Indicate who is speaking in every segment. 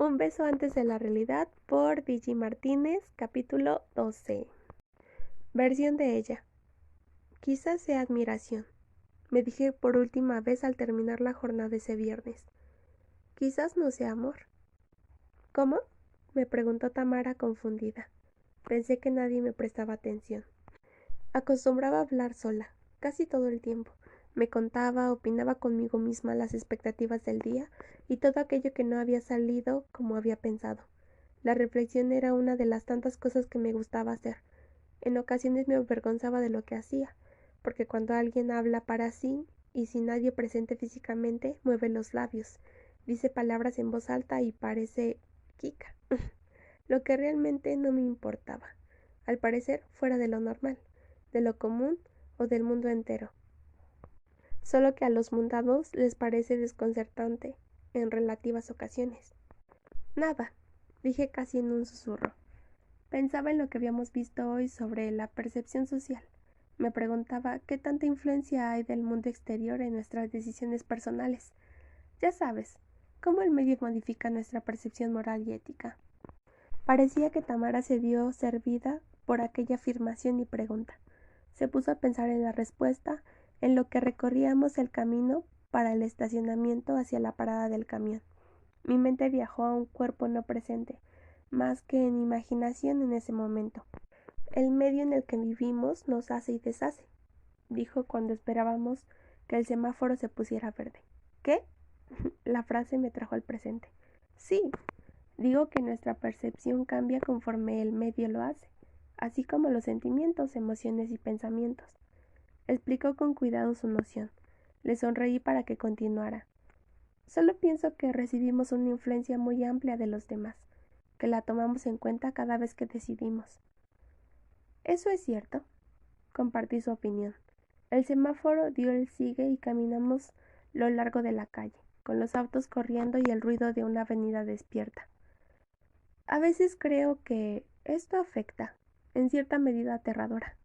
Speaker 1: Un beso antes de la realidad por Digi Martínez, capítulo 12. Versión de ella. Quizás sea admiración, me dije por última vez al terminar la jornada ese viernes. Quizás no sea amor. ¿Cómo? Me preguntó Tamara confundida. Pensé que nadie me prestaba atención. Acostumbraba a hablar sola, casi todo el tiempo. Me contaba, opinaba conmigo misma las expectativas del día y todo aquello que no había salido como había pensado. La reflexión era una de las tantas cosas que me gustaba hacer. En ocasiones me avergonzaba de lo que hacía, porque cuando alguien habla para sí y sin nadie presente físicamente, mueve los labios, dice palabras en voz alta y parece Kika. Lo que realmente no me importaba, al parecer fuera de lo normal, de lo común o del mundo entero. Solo que a los mundanos les parece desconcertante en relativas ocasiones. Nada, dije casi en un susurro. Pensaba en lo que habíamos visto hoy sobre la percepción social. Me preguntaba qué tanta influencia hay del mundo exterior en nuestras decisiones personales. Ya sabes, cómo el medio modifica nuestra percepción moral y ética. Parecía que Tamara se dio servida por aquella afirmación y pregunta. Se puso a pensar en la respuesta en lo que recorríamos el camino para el estacionamiento hacia la parada del camión. Mi mente viajó a un cuerpo no presente, más que en imaginación en ese momento. El medio en el que vivimos nos hace y deshace, dijo cuando esperábamos que el semáforo se pusiera verde. ¿Qué? La frase me trajo al presente. Sí, digo que nuestra percepción cambia conforme el medio lo hace, así como los sentimientos, emociones y pensamientos. Explicó con cuidado su noción. Le sonreí para que continuara. Solo pienso que recibimos una influencia muy amplia de los demás, que la tomamos en cuenta cada vez que decidimos. Eso es cierto, compartí su opinión. El semáforo dio el sigue y caminamos lo largo de la calle, con los autos corriendo y el ruido de una avenida despierta. A veces creo que esto afecta, en cierta medida aterradora,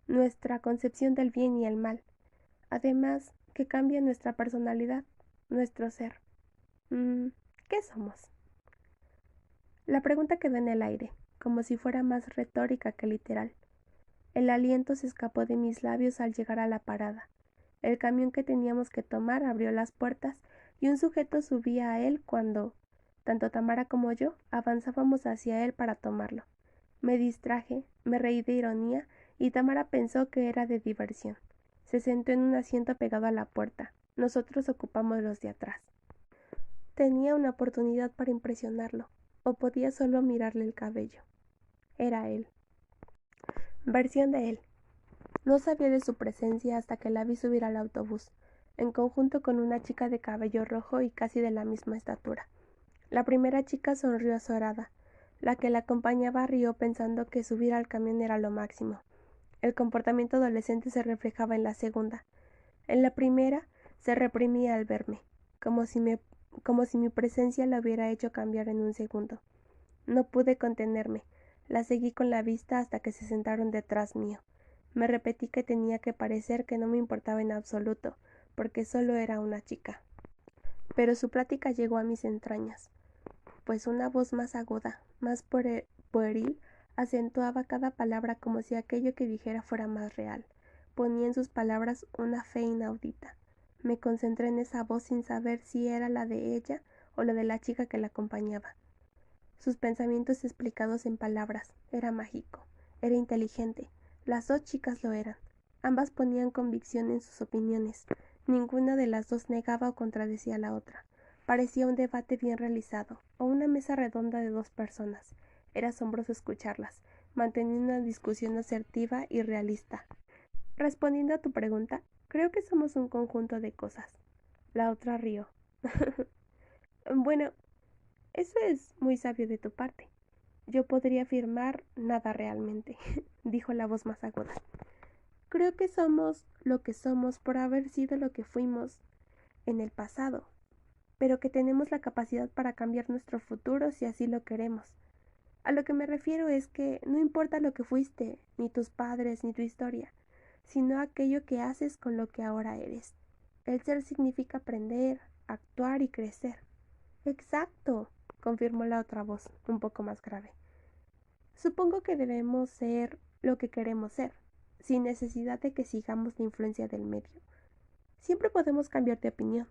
Speaker 1: nuestra concepción del bien y el mal, además que cambia nuestra personalidad, nuestro ser. ¿Qué somos? La pregunta quedó en el aire, como si fuera más retórica que literal. El aliento se escapó de mis labios al llegar a la parada. El camión que teníamos que tomar abrió las puertas y un sujeto subía a él cuando, tanto Tamara como yo, avanzábamos hacia él para tomarlo. Me distraje, me reí de ironía y Tamara pensó que era de diversión. Se sentó en un asiento pegado a la puerta. Nosotros ocupamos los de atrás. Tenía una oportunidad para impresionarlo, o podía solo mirarle el cabello. Era él. Versión de él. No sabía de su presencia hasta que la vi subir al autobús, en conjunto con una chica de cabello rojo y casi de la misma estatura. La primera chica sonrió azorada. La que la acompañaba rió pensando que subir al camión era lo máximo. El comportamiento adolescente se reflejaba en la segunda. En la primera se reprimía al verme, como si mi presencia la hubiera hecho cambiar en un segundo. No pude contenerme. La seguí con la vista hasta que se sentaron detrás mío. Me repetí que tenía que parecer que no me importaba en absoluto, porque solo era una chica. Pero su plática llegó a mis entrañas, pues una voz más aguda, más pueril, acentuaba cada palabra como si aquello que dijera fuera más real. Ponía en sus palabras una fe inaudita. Me concentré en esa voz sin saber si era la de ella o la de la chica que la acompañaba. Sus pensamientos explicados en palabras. Era mágico. Era inteligente. Las dos chicas lo eran. Ambas ponían convicción en sus opiniones. Ninguna de las dos negaba o contradecía a la otra. Parecía un debate bien realizado, o una mesa redonda de dos personas. Era asombroso escucharlas, manteniendo una discusión asertiva y realista. Respondiendo a tu pregunta, creo que somos un conjunto de cosas. La otra rió. Bueno, eso es muy sabio de tu parte. Yo podría afirmar nada realmente, dijo la voz más aguda. Creo que somos lo que somos por haber sido lo que fuimos en el pasado, pero que tenemos la capacidad para cambiar nuestro futuro si así lo queremos. A lo que me refiero es que no importa lo que fuiste, ni tus padres, ni tu historia, sino aquello que haces con lo que ahora eres. El ser significa aprender, actuar y crecer. Exacto, confirmó la otra voz, un poco más grave. Supongo que debemos ser lo que queremos ser, sin necesidad de que sigamos la influencia del medio. Siempre podemos cambiar de opinión.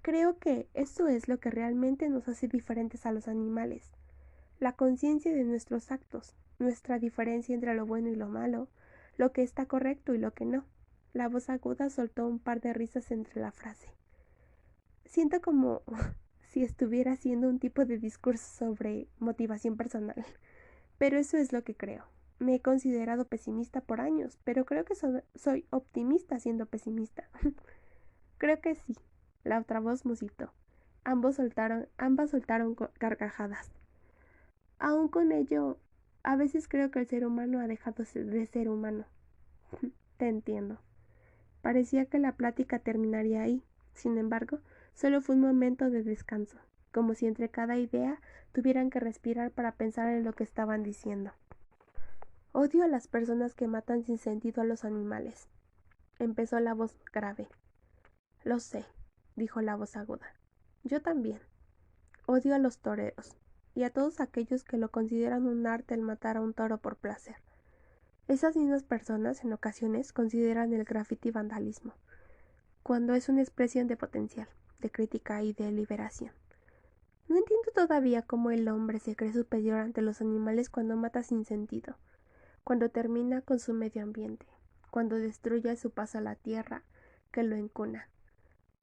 Speaker 1: Creo que eso es lo que realmente nos hace diferentes a los animales. La conciencia de nuestros actos, nuestra diferencia entre lo bueno y lo malo, lo que está correcto y lo que no. La voz aguda soltó un par de risas entre la frase. Siento como si estuviera haciendo un tipo de discurso sobre motivación personal, pero eso es lo que creo. Me he considerado pesimista por años, pero creo que soy optimista siendo pesimista. Creo que sí. La otra voz musitó. Ambas soltaron carcajadas. Aún con ello, a veces creo que el ser humano ha dejado de ser humano. Te entiendo. Parecía que la plática terminaría ahí. Sin embargo, solo fue un momento de descanso, como si entre cada idea tuvieran que respirar para pensar en lo que estaban diciendo. Odio a las personas que matan sin sentido a los animales. Empezó la voz grave. Lo sé, dijo la voz aguda. Yo también. Odio a los toreros y a todos aquellos que lo consideran un arte el matar a un toro por placer. Esas mismas personas en ocasiones consideran el graffiti vandalismo, cuando es una expresión de potencial, de crítica y de liberación. No entiendo todavía cómo el hombre se cree superior ante los animales cuando mata sin sentido, cuando termina con su medio ambiente, cuando destruye a su paso a la tierra que lo encuna,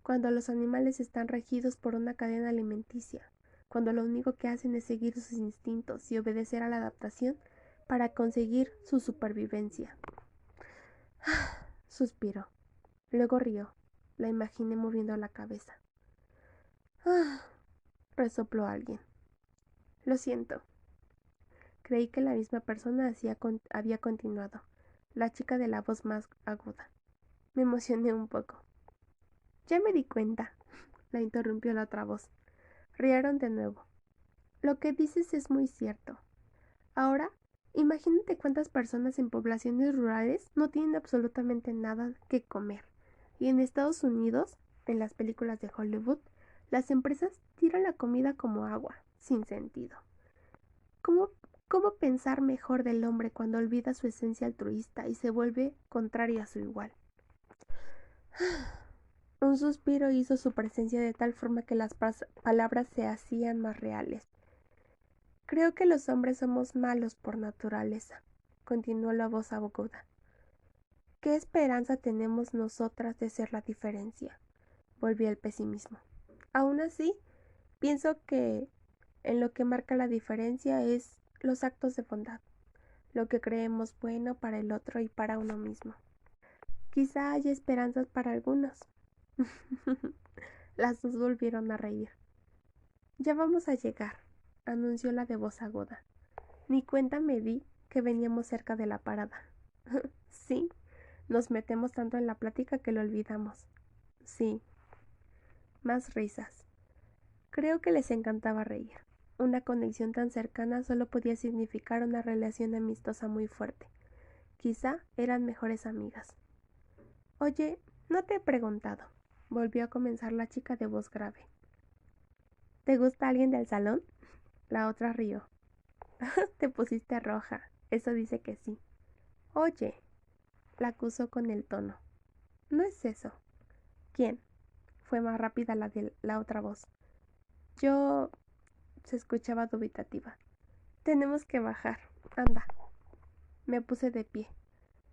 Speaker 1: cuando los animales están regidos por una cadena alimenticia, cuando lo único que hacen es seguir sus instintos y obedecer a la adaptación para conseguir su supervivencia. Suspiró. Luego rió. La imaginé moviendo la cabeza. Resopló alguien. Lo siento. Creí que la misma persona había continuado, la chica de la voz más aguda. Me emocioné un poco. Ya me di cuenta, la interrumpió la otra voz. Rieron de nuevo. Lo que dices es muy cierto. Ahora, imagínate cuántas personas en poblaciones rurales no tienen absolutamente nada que comer. Y en Estados Unidos, en las películas de Hollywood, las empresas tiran la comida como agua, sin sentido. ¿Cómo pensar mejor del hombre cuando olvida su esencia altruista y se vuelve contrario a su igual? Un suspiro hizo su presencia de tal forma que las palabras se hacían más reales. Creo que los hombres somos malos por naturaleza, continuó la voz aguda. ¿Qué esperanza tenemos nosotras de ser la diferencia? Volvió el pesimismo. Aún así, pienso que en lo que marca la diferencia es los actos de bondad, lo que creemos bueno para el otro y para uno mismo. Quizá haya esperanzas para algunos. Las dos volvieron a reír. Ya vamos a llegar, anunció la de voz aguda. Ni cuenta me di que veníamos cerca de la parada. Sí, nos metemos tanto en la plática que lo olvidamos. Sí. Más risas. Creo que les encantaba reír. Una conexión tan cercana solo podía significar una relación amistosa muy fuerte. Quizá eran mejores amigas. Oye, no te he preguntado. Volvió a comenzar la chica de voz grave. ¿Te gusta alguien del salón? La otra rió. Te pusiste roja. Eso dice que sí. Oye, la acusó con el tono. No es eso. ¿Quién? Fue más rápida la de la otra voz. Yo... se escuchaba dubitativa. Tenemos que bajar. Anda. Me puse de pie.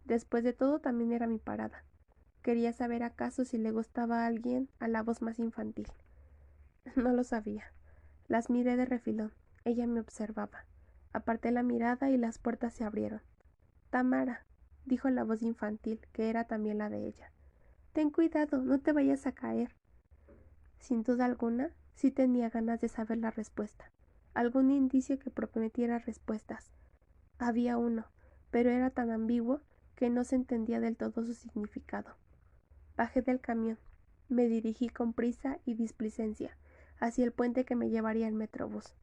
Speaker 1: Después de todo también era mi parada. Quería saber acaso si le gustaba a alguien a la voz más infantil. No lo sabía. Las miré de refilón. Ella me observaba. Aparté la mirada y las puertas se abrieron. Tamara, dijo la voz infantil, que era también la de ella. Ten cuidado, no te vayas a caer. Sin duda alguna, sí tenía ganas de saber la respuesta. Algún indicio que prometiera respuestas. Había uno, pero era tan ambiguo que no se entendía del todo su significado. Bajé del camión. Me dirigí con prisa y displicencia hacia el puente que me llevaría al metrobús.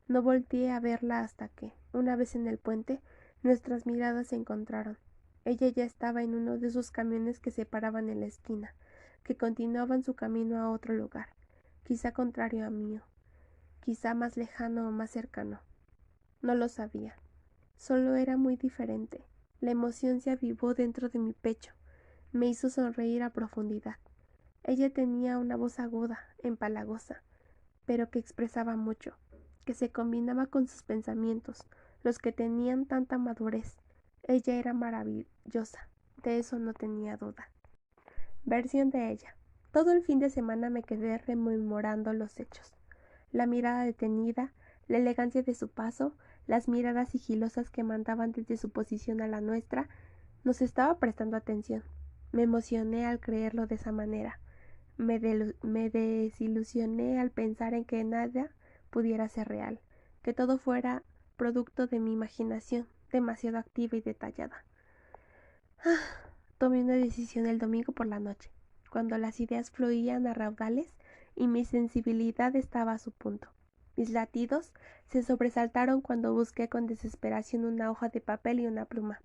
Speaker 1: No volteé a verla hasta que, una vez en el puente, nuestras miradas se encontraron. Ella ya estaba en uno de esos camiones que se paraban en la esquina, que continuaban su camino a otro lugar, quizá contrario a mío, quizá más lejano o más cercano. No lo sabía. Solo era muy diferente. La emoción se avivó dentro de mi pecho. Me hizo sonreír a profundidad. Ella tenía una voz aguda, empalagosa, pero que expresaba mucho, que se combinaba con sus pensamientos, los que tenían tanta madurez. Ella era maravillosa, de eso no tenía duda. Versión de ella. Todo el fin de semana me quedé rememorando los hechos. La mirada detenida, la elegancia de su paso, las miradas sigilosas que mandaban desde su posición a la nuestra, nos estaba prestando atención. Me emocioné al creerlo de esa manera. Me desilusioné al pensar en que nada pudiera ser real, que todo fuera producto de mi imaginación, demasiado activa y detallada. Tomé una decisión el domingo por la noche, cuando las ideas fluían a raudales y mi sensibilidad estaba a su punto. Mis latidos se sobresaltaron cuando busqué con desesperación una hoja de papel y una pluma.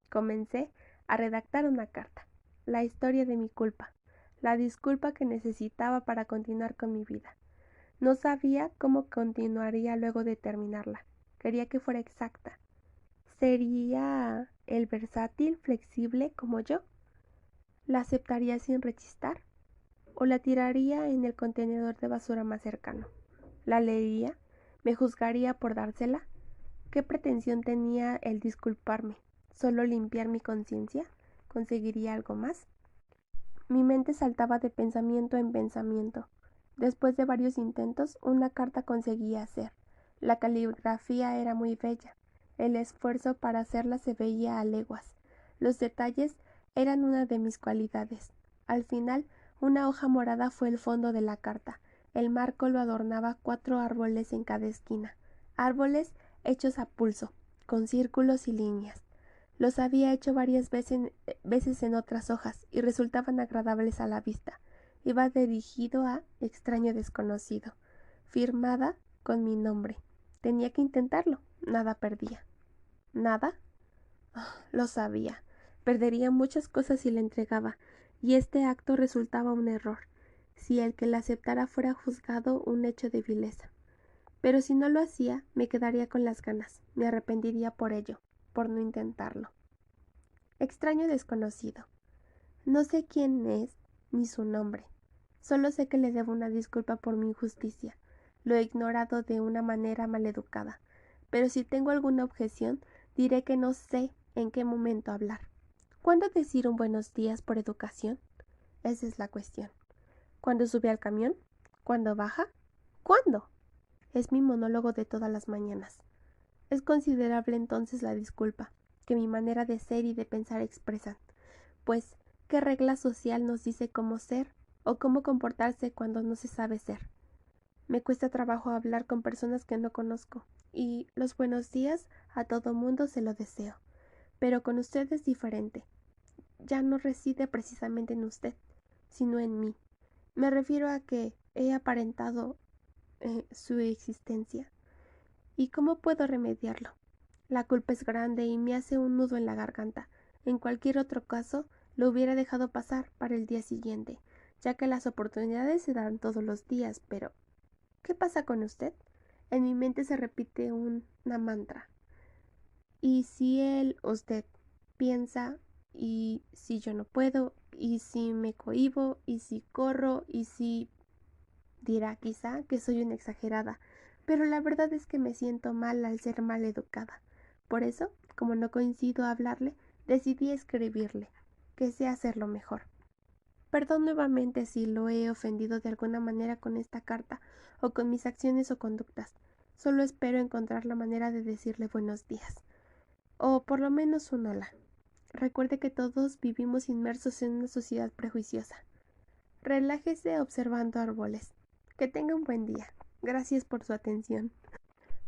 Speaker 1: Comencé a redactar una carta, la historia de mi culpa, la disculpa que necesitaba para continuar con mi vida. No sabía cómo continuaría luego de terminarla. Quería que fuera exacta. ¿Sería el versátil, flexible como yo? ¿La aceptaría sin rechistar? ¿O la tiraría en el contenedor de basura más cercano? ¿La leería? ¿Me juzgaría por dársela? ¿Qué pretensión tenía el disculparme? ¿Solo limpiar mi conciencia? ¿Conseguiría algo más? Mi mente saltaba de pensamiento en pensamiento. Después de varios intentos, una carta conseguí hacer. La caligrafía era muy bella. El esfuerzo para hacerla se veía a leguas. Los detalles eran una de mis cualidades. Al final, una hoja morada fue el fondo de la carta. El marco lo adornaba 4 árboles en cada esquina. Árboles hechos a pulso, con círculos y líneas. Los había hecho varias veces en otras hojas y resultaban agradables a la vista. Iba dirigido a extraño desconocido, firmada con mi nombre. Tenía que intentarlo. Nada perdía. ¿Nada? Lo sabía. Perdería muchas cosas si la entregaba, y este acto resultaba un error, si el que la aceptara fuera juzgado un hecho de vileza. Pero si no lo hacía, me quedaría con las ganas, me arrepentiría por ello, por no intentarlo. Extraño desconocido. No sé quién es ni su nombre. Solo sé que le debo una disculpa por mi injusticia. Lo he ignorado de una manera maleducada. Pero si tengo alguna objeción, diré que no sé en qué momento hablar. ¿Cuándo decir un buenos días por educación? Esa es la cuestión. ¿Cuándo sube al camión? ¿Cuándo baja? ¿Cuándo? Es mi monólogo de todas las mañanas. Es considerable entonces la disculpa que mi manera de ser y de pensar expresan, pues ¿qué regla social nos dice cómo ser o cómo comportarse cuando no se sabe ser? Me cuesta trabajo hablar con personas que no conozco, y los buenos días a todo mundo se lo deseo, pero con usted es diferente. Ya no reside precisamente en usted, sino en mí. Me refiero a que he aparentado su existencia. ¿Y cómo puedo remediarlo? La culpa es grande y me hace un nudo en la garganta. En cualquier otro caso, lo hubiera dejado pasar para el día siguiente, ya que las oportunidades se dan todos los días, pero ¿qué pasa con usted? En mi mente se repite una mantra. ¿Y si él, usted, piensa? ¿Y si yo no puedo? ¿Y si me cohíbo? ¿Y si corro? ¿Y si...? Dirá quizá que soy una exagerada, pero la verdad es que me siento mal al ser mal educada. Por eso, como no coincido a hablarle, decidí escribirle, que sé hacerlo mejor. Perdón nuevamente si lo he ofendido de alguna manera con esta carta, o con mis acciones o conductas. Solo espero encontrar la manera de decirle buenos días, o por lo menos un hola. Recuerde que todos vivimos inmersos en una sociedad prejuiciosa. Relájese observando árboles. Que tenga un buen día. Gracias por su atención.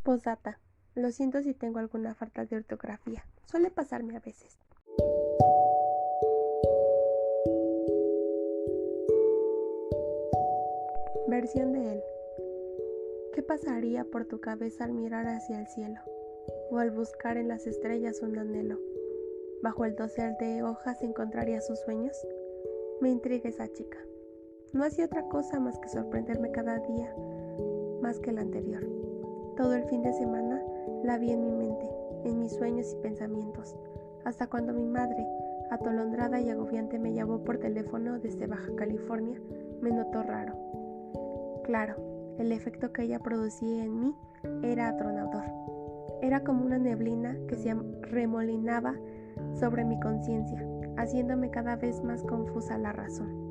Speaker 1: Postdata. Lo siento si tengo alguna falta de ortografía. Suele pasarme a veces. Versión de él. ¿Qué pasaría por tu cabeza al mirar hacia el cielo? ¿O al buscar en las estrellas un anhelo? ¿Bajo el dosel de hojas encontrarías sus sueños? Me intriga esa chica. No hacía otra cosa más que sorprenderme cada día más que el anterior. Todo el fin de semana la vi en mi mente, en mis sueños y pensamientos, hasta cuando mi madre, atolondrada y agobiante, me llamó por teléfono desde Baja California. Me notó raro. Claro, el efecto que ella producía en mí era atronador. Era como una neblina que se remolinaba sobre mi conciencia, haciéndome cada vez más confusa la razón.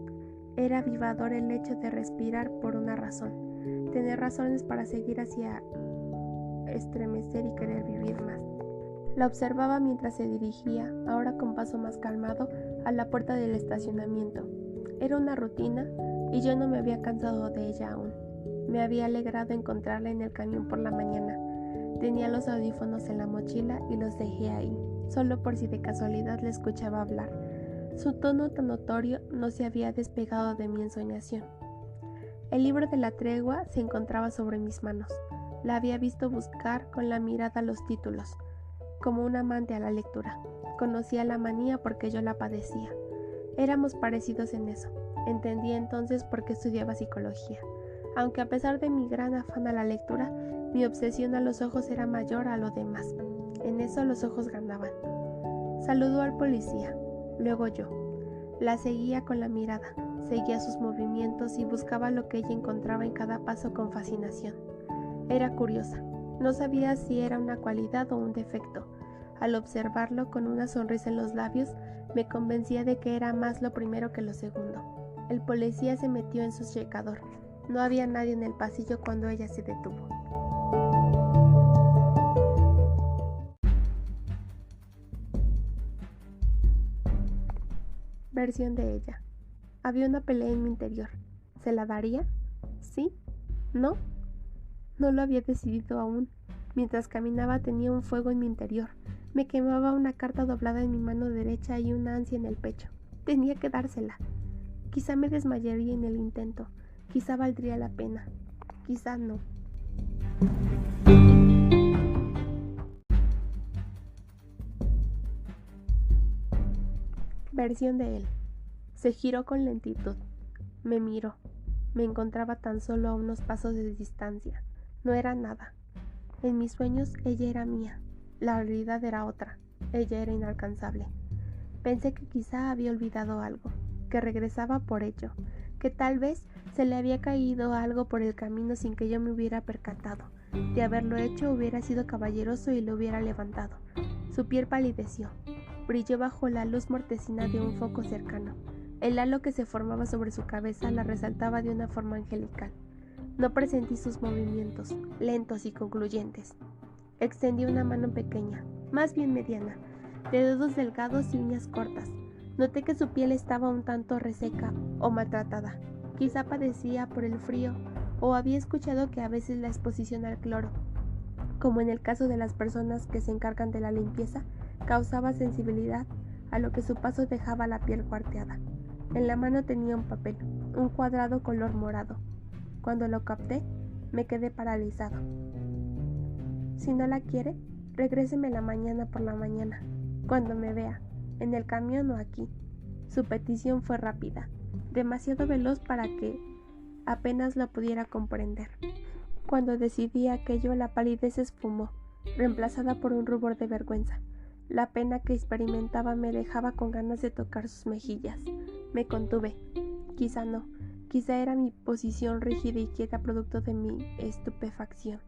Speaker 1: Era avivador el hecho de respirar por una razón, tener razones para seguir hacia estremecer y querer vivir más. La observaba mientras se dirigía, ahora con paso más calmado, a la puerta del estacionamiento. Era una rutina y yo no me había cansado de ella aún. Me había alegrado encontrarla en el camión por la mañana. Tenía los audífonos en la mochila y los dejé ahí, solo por si de casualidad la escuchaba hablar. Su tono tan notorio no se había despegado de mi ensoñación. El libro de la tregua se encontraba sobre mis manos. La había visto buscar con la mirada los títulos, como un amante a la lectura. Conocía la manía porque yo la padecía. Éramos parecidos en eso. Entendí entonces por qué estudiaba psicología. Aunque a pesar de mi gran afán a la lectura, mi obsesión a los ojos era mayor a lo demás. En eso los ojos ganaban. Saludó al policía. Luego yo. La seguía con la mirada, seguía sus movimientos y buscaba lo que ella encontraba en cada paso con fascinación. Era curiosa, no sabía si era una cualidad o un defecto. Al observarlo con una sonrisa en los labios, me convencía de que era más lo primero que lo segundo. El policía se metió en su checador. No había nadie en el pasillo cuando ella se detuvo. Versión de ella. Había una pelea en mi interior. ¿Se la daría? ¿Sí? ¿No? No lo había decidido aún. Mientras caminaba tenía un fuego en mi interior. Me quemaba una carta doblada en mi mano derecha y una ansia en el pecho. Tenía que dársela. Quizá me desmayaría en el intento. Quizá valdría la pena. Quizá no. Versión de él. Se giró con lentitud. Me miró. Me encontraba tan solo a unos pasos de distancia. No era nada. En mis sueños ella era mía. La realidad era otra. Ella era inalcanzable. Pensé que quizá había olvidado algo, que regresaba por ello, que tal vez se le había caído algo por el camino sin que yo me hubiera percatado. De haberlo hecho hubiera sido caballeroso y lo hubiera levantado. Su piel palideció. Brilló bajo la luz mortecina de un foco cercano. El halo que se formaba sobre su cabeza la resaltaba de una forma angelical. No presentí sus movimientos, lentos y concluyentes. Extendí una mano pequeña, más bien mediana, de dedos delgados y uñas cortas. Noté que su piel estaba un tanto reseca o maltratada. Quizá padecía por el frío o había escuchado que a veces la exposición al cloro, como en el caso de las personas que se encargan de la limpieza, causaba sensibilidad, a lo que su paso dejaba la piel cuarteada. En la mano tenía un papel, un cuadrado color morado. Cuando lo capté, me quedé paralizado. Si no la quiere, regrésemela mañana por la mañana, cuando me vea, en el camión o aquí. Su petición fue rápida, demasiado veloz para que apenas lo pudiera comprender. Cuando decidí aquello, la palidez se esfumó, reemplazada por un rubor de vergüenza. La pena que experimentaba me dejaba con ganas de tocar sus mejillas. Me contuve. Quizá no. Quizá era mi posición rígida y quieta producto de mi estupefacción.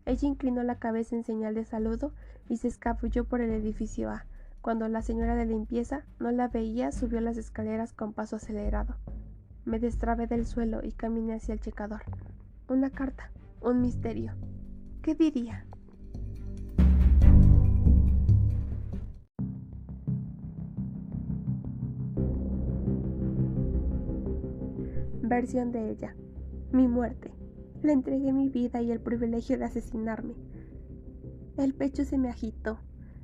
Speaker 1: Ella inclinó la cabeza en señal de saludo y se escabulló por el edificio A. Cuando la señora de limpieza no la veía, subió las escaleras con paso acelerado. Me destrabé del suelo y caminé hacia el checador. Una carta, un misterio. ¿Qué diría? Versión de ella. Mi muerte. Le entregué mi vida y el privilegio de asesinarme. El pecho se me agitó.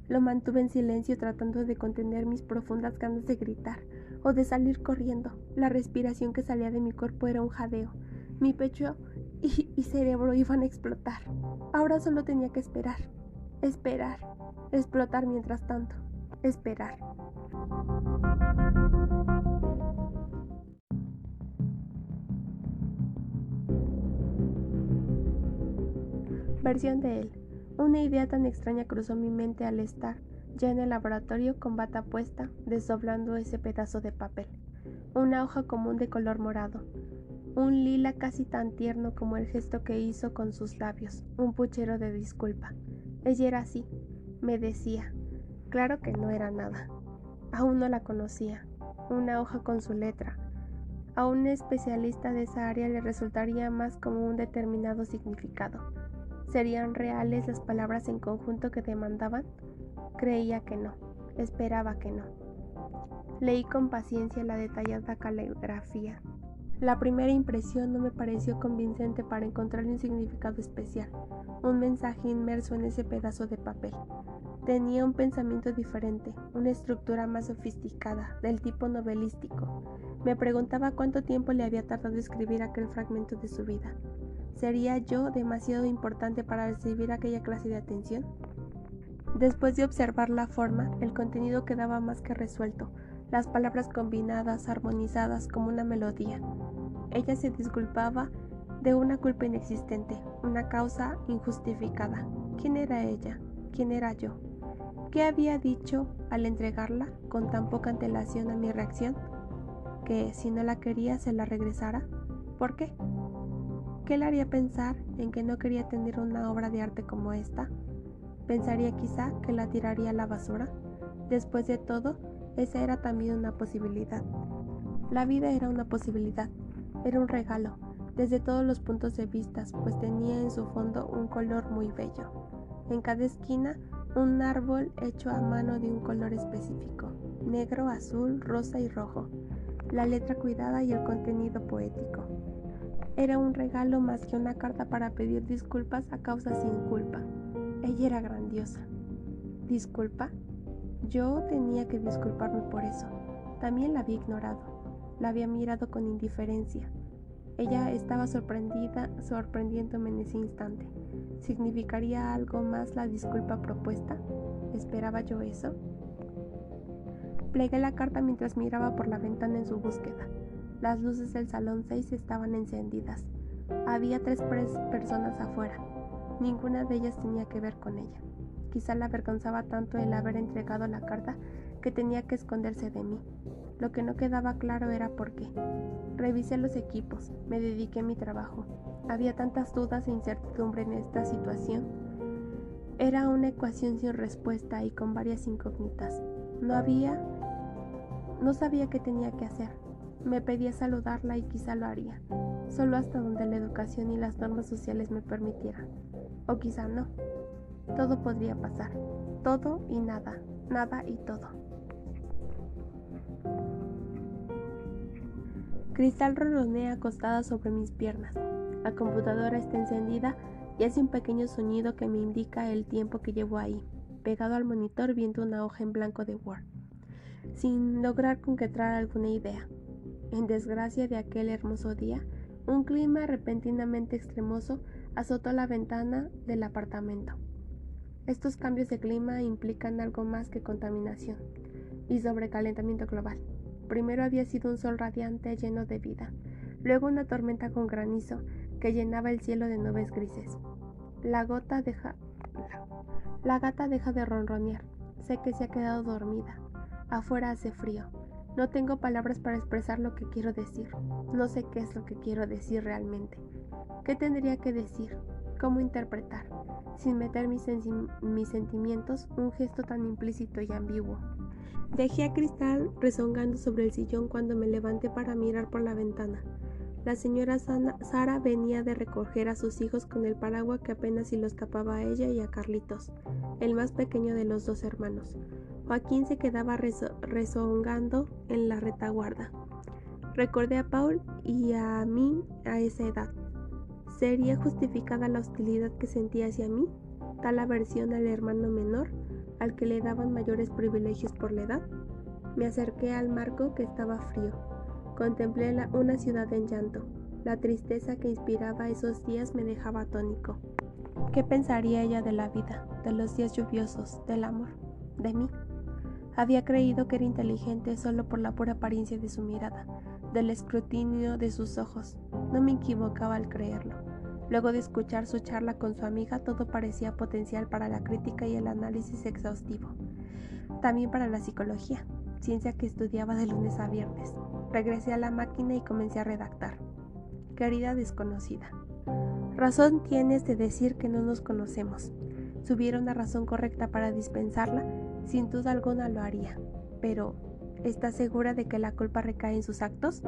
Speaker 1: Lo mantuve en silencio tratando de contener mis profundas ganas de gritar o de salir corriendo. La respiración que salía de mi cuerpo era un jadeo. Mi pecho y cerebro iban a explotar. Ahora solo tenía que esperar. Esperar. Explotar mientras tanto. Esperar. Versión de él. Una idea tan extraña cruzó mi mente al estar ya en el laboratorio con bata puesta, desdoblando ese pedazo de papel. Una hoja común de color morado. Un lila casi tan tierno como el gesto que hizo con sus labios. Un puchero de disculpa. Ella era así, me decía. Claro que no era nada. Aún no la conocía. Una hoja con su letra. A un especialista de esa área le resultaría más como un determinado significado. ¿Serían reales las palabras en conjunto que demandaban? Creía que no, esperaba que no. Leí con paciencia la detallada caligrafía. La primera impresión no me pareció convincente para encontrarle un significado especial, un mensaje inmerso en ese pedazo de papel. Tenía un pensamiento diferente, una estructura más sofisticada, del tipo novelístico. Me preguntaba cuánto tiempo le había tardado escribir aquel fragmento de su vida. ¿Sería yo demasiado importante para recibir aquella clase de atención? Después de observar la forma, el contenido quedaba más que resuelto, las palabras combinadas, armonizadas como una melodía. Ella se disculpaba de una culpa inexistente, una causa injustificada. ¿Quién era ella? ¿Quién era yo? ¿Qué había dicho al entregarla con tan poca antelación a mi reacción? ¿Que si no la quería se la regresara? ¿Por qué? ¿Qué le haría pensar en que no quería tener una obra de arte como esta? ¿Pensaría quizá que la tiraría a la basura? Después de todo, esa era también una posibilidad. La vida era una posibilidad, era un regalo, desde todos los puntos de vista, pues tenía en su fondo un color muy bello. En cada esquina, un árbol hecho a mano de un color específico, negro, azul, rosa y rojo, la letra cuidada y el contenido poético. Era un regalo más que una carta para pedir disculpas a causa sin culpa. Ella era grandiosa. ¿Disculpa? Yo tenía que disculparme por eso. También la había ignorado. La había mirado con indiferencia. Ella estaba sorprendiéndome en ese instante. ¿Significaría algo más la disculpa propuesta? ¿Esperaba yo eso? Plegué la carta mientras miraba por la ventana en su búsqueda. Las luces del salón 6 estaban encendidas. Había 3 personas afuera. Ninguna de ellas tenía que ver con ella. Quizá la avergonzaba tanto el haber entregado la carta que tenía que esconderse de mí. Lo que no quedaba claro era por qué. Revisé los equipos, me dediqué a mi trabajo. Había tantas dudas e incertidumbre en esta situación. Era una ecuación sin respuesta y con varias incógnitas. No sabía qué tenía que hacer. Me pedía saludarla y quizá lo haría, solo hasta donde la educación y las normas sociales me permitieran. O quizá no. Todo podría pasar. Todo y nada. Nada y todo. Cristal ronronea acostada sobre mis piernas. La computadora está encendida y hace un pequeño sonido que me indica el tiempo que llevo ahí, pegado al monitor viendo una hoja en blanco de Word, sin lograr concretar alguna idea. En desgracia de aquel hermoso día, un clima repentinamente extremoso azotó la ventana del apartamento. Estos cambios de clima implican algo más que contaminación y sobrecalentamiento global. Primero había sido un sol radiante lleno de vida, luego una tormenta con granizo que llenaba el cielo de nubes grises. La gata deja de ronronear. Sé que se ha quedado dormida. Afuera hace frío. No tengo palabras para expresar lo que quiero decir. No sé qué es lo que quiero decir realmente. ¿Qué tendría que decir? ¿Cómo interpretar? Sin meter mis sentimientos, un gesto tan implícito y ambiguo. Dejé a Cristal rezongando sobre el sillón cuando me levanté para mirar por la ventana. La señora Sara venía de recoger a sus hijos con el paraguas que apenas si los tapaba a ella y a Carlitos, el más pequeño de los 2 hermanos. Joaquín se quedaba rezongando en la retaguardia. Recordé a Paul y a mí a esa edad. ¿Sería justificada la hostilidad que sentía hacia mí? ¿Tal aversión al hermano menor, al que le daban mayores privilegios por la edad? Me acerqué al marco que estaba frío. Contemplé una ciudad en llanto. La tristeza que inspiraba esos días me dejaba atónico. ¿Qué pensaría ella de la vida, de los días lluviosos, del amor, de mí? Había creído que era inteligente solo por la pura apariencia de su mirada, del escrutinio de sus ojos. No me equivocaba al creerlo. Luego de escuchar su charla con su amiga, todo parecía potencial para la crítica y el análisis exhaustivo. También para la psicología, ciencia que estudiaba de lunes a viernes. Regresé a la máquina y comencé a redactar. Querida desconocida, razón tienes de decir que no nos conocemos. Si hubiera una razón correcta para dispensarla, sin duda alguna lo haría. Pero, ¿estás segura de que la culpa recae en sus actos?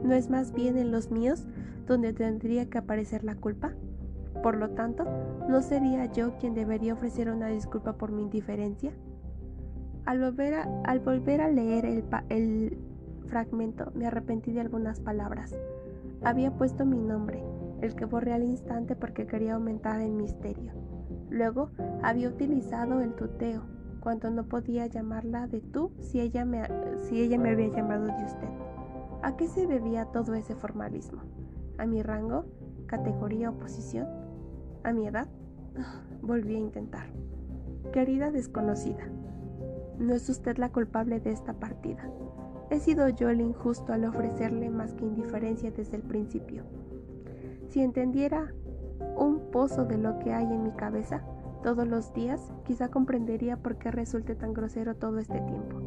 Speaker 1: ¿No es más bien en los míos donde tendría que aparecer la culpa? Por lo tanto, ¿no sería yo quien debería ofrecer una disculpa por mi indiferencia? Al volver a leer el fragmento, me arrepentí de algunas palabras. Había puesto mi nombre, el que borré al instante porque quería aumentar el misterio. Luego, había utilizado el tuteo, cuando no podía llamarla de tú si ella me había llamado de usted. ¿A qué se debía todo ese formalismo? ¿A mi rango, categoría o posición? ¿A mi edad? Volví a intentar. Querida desconocida, no es usted la culpable de esta partida. He sido yo el injusto al ofrecerle más que indiferencia desde el principio. Si entendiera un pozo de lo que hay en mi cabeza todos los días, quizá comprendería por qué resulte tan grosero todo este tiempo.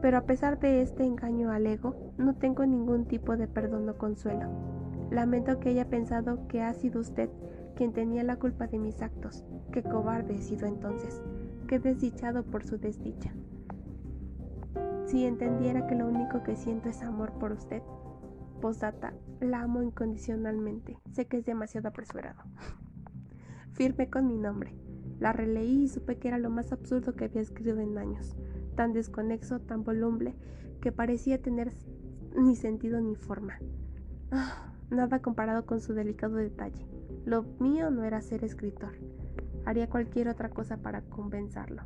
Speaker 1: Pero a pesar de este engaño al ego, no tengo ningún tipo de perdón o consuelo. Lamento que haya pensado que ha sido usted quien tenía la culpa de mis actos. Qué cobarde he sido entonces. Qué desdichado por su desdicha. Si entendiera que lo único que siento es amor por usted. Postdata, la amo incondicionalmente. Sé que es demasiado apresurado. Firmé con mi nombre. La releí y supe que era lo más absurdo que había escrito en años. Tan desconexo, tan voluble, que parecía tener ni sentido ni forma. Nada comparado con su delicado detalle. Lo mío no era ser escritor. Haría cualquier otra cosa para compensarlo.